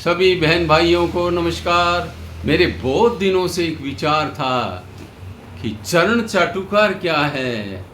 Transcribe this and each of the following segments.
सभी बहन भाइयों को नमस्कार। मेरे बहुत दिनों से एक विचार था कि चरण चाटुकार क्या है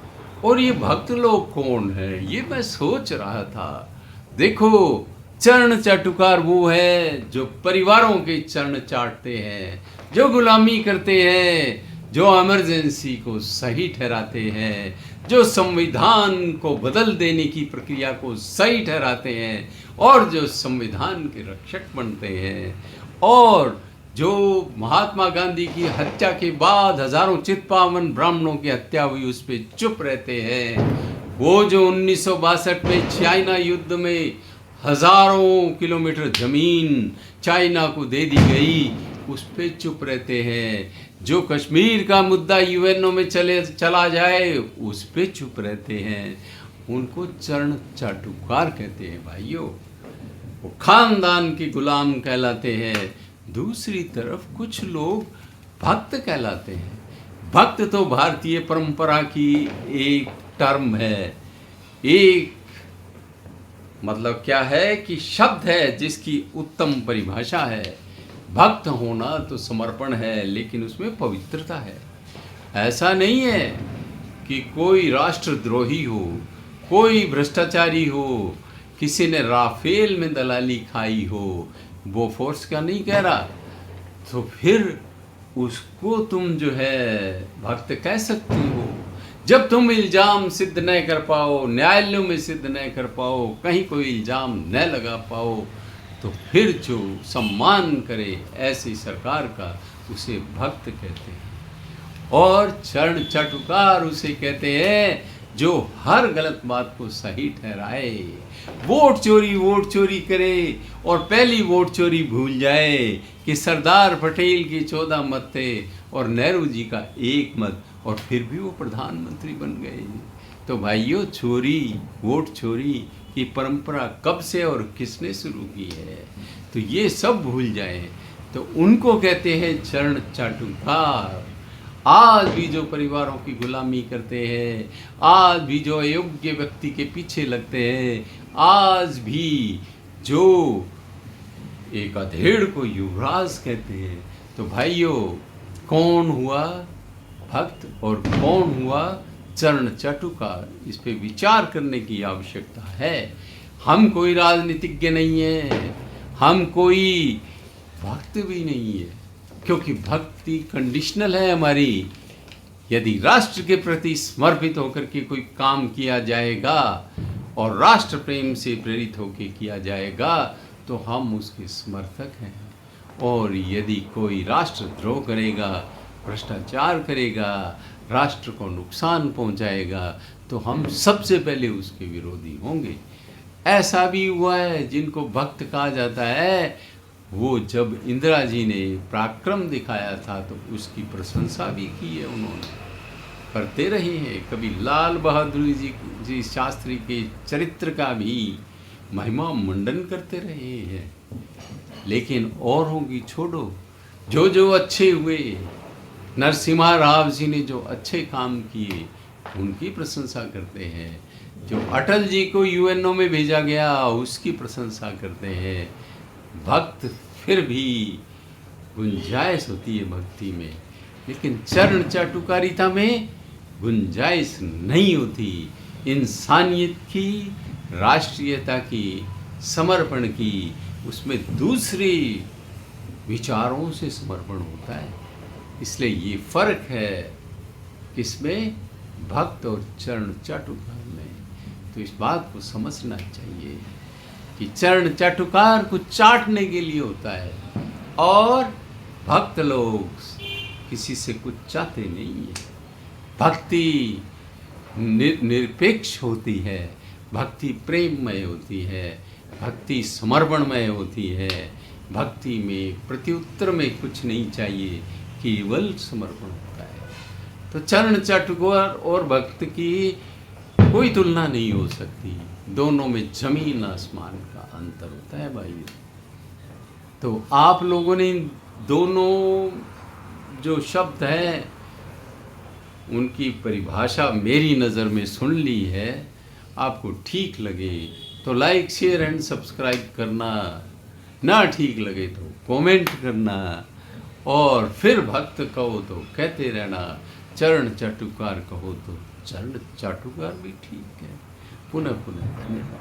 और ये भक्त लोग कौन है, ये मैं सोच रहा था। देखो, चरण चाटुकार वो है जो परिवारों के चरण चाटते हैं, जो गुलामी करते हैं, जो इमरजेंसी को सही ठहराते हैं, जो संविधान को बदल देने की प्रक्रिया को सही ठहराते हैं और जो संविधान के रक्षक बनते हैं, और जो महात्मा गांधी की हत्या के बाद हजारों चित्पावन ब्राह्मणों की हत्या हुई उस पर चुप रहते हैं। वो जो 1962 में चाइना युद्ध में हजारों किलोमीटर जमीन चाइना को दे दी गई उस पे चुप रहते हैं। जो कश्मीर का मुद्दा यूएनओ में चला जाए उस पे चुप रहते हैं। उनको चरण चाटुकार कहते हैं भाइयों। वो खानदान के गुलाम कहलाते हैं। दूसरी तरफ कुछ लोग भक्त कहलाते हैं। भक्त तो भारतीय परंपरा की एक टर्म है, एक मतलब क्या है कि शब्द है जिसकी उत्तम परिभाषा है। भक्त होना तो समर्पण है, लेकिन उसमें पवित्रता है। ऐसा नहीं है कि कोई राष्ट्रद्रोही हो, कोई भ्रष्टाचारी हो, किसी ने राफेल में दलाली खाई हो, वो फोर्स का नहीं कह रहा, तो फिर उसको तुम जो है भक्त कह सकती हो। जब तुम इल्ज़ाम सिद्ध न कर पाओ, न्यायालयों में सिद्ध न कर पाओ, कहीं कोई इल्ज़ाम न लगा पाओ, तो फिर जो सम्मान करे ऐसी सरकार का उसे भक्त कहते हैं। और चरण चाटुकार उसे कहते हैं जो हर गलत बात को सही ठहराए। वोट चोरी करे और पहली वोट चोरी भूल जाए कि सरदार पटेल के 14 मत थे और नेहरू जी का 1 मत, और फिर भी वो प्रधानमंत्री बन गए। तो भाइयों, वोट चोरी की परंपरा कब से और किसने शुरू की है, तो ये सब भूल जाएं। तो उनको कहते हैं चरण चाटुकार। आज भी जो परिवारों की गुलामी करते हैं, आज भी जो अयोग्य व्यक्ति के पीछे लगते हैं, आज भी जो एक अधेड़ को युवराज कहते हैं, तो भाइयों कौन हुआ भक्त और कौन हुआ चरण चाटुकार, इस पे विचार करने की आवश्यकता है। हम कोई राजनीतिज्ञ नहीं है, हम कोई भक्त भी नहीं है, क्योंकि भक्ति कंडीशनल है हमारी। यदि राष्ट्र के प्रति समर्पित होकर के कोई काम किया जाएगा और राष्ट्र प्रेम से प्रेरित होकर किया जाएगा तो हम उसके समर्थक हैं। और यदि कोई राष्ट्रद्रोह करेगा, भ्रष्टाचार करेगा, राष्ट्र को नुकसान पहुंचाएगा, तो हम सबसे पहले उसके विरोधी होंगे। ऐसा भी हुआ है जिनको भक्त कहा जाता है, वो जब इंदिरा जी ने पराक्रम दिखाया था तो उसकी प्रशंसा भी की है, उन्होंने करते रहे हैं। कभी लाल बहादुर जी शास्त्री के चरित्र का भी महिमा मंडन करते रहे हैं। लेकिन औरों की छोड़ो, जो अच्छे हुए, नरसिम्हा राव जी ने जो अच्छे काम किए उनकी प्रशंसा करते हैं। जो अटल जी को यूएनओ में भेजा गया उसकी प्रशंसा करते हैं। भक्त फिर भी गुंजाइश होती है भक्ति में, लेकिन चरण चाटुकारिता में गुंजाइश नहीं होती। इंसानियत की, राष्ट्रीयता की, समर्पण की, उसमें दूसरे विचारों से समर्पण होता है। इसलिए ये फर्क है किसमें, भक्त और चरण चाटुकार में। तो इस बात को समझना चाहिए कि चरण चाटुकार को चाटने के लिए होता है और भक्त लोग किसी से कुछ चाहते नहीं है। भक्ति निरपेक्ष होती है, भक्ति प्रेममय होती है, भक्ति समर्पणमय होती है। भक्ति में प्रत्युत्तर में कुछ नहीं चाहिए, केवल समर्पण होता है। तो चरण चाटुकार और भक्त की कोई तुलना नहीं हो सकती, दोनों में जमीन आसमान का अंतर होता है भाई। तो आप लोगों ने दोनों जो शब्द हैं उनकी परिभाषा मेरी नज़र में सुन ली है। आपको ठीक लगे तो लाइक, शेयर एंड सब्सक्राइब करना ना ठीक लगे तो कमेंट करना, और फिर भक्त कहो तो कहते रहना, चरण चाटुकार कहो तो चरण चाटुकार भी ठीक है। पुनः पुनः धन्यवाद।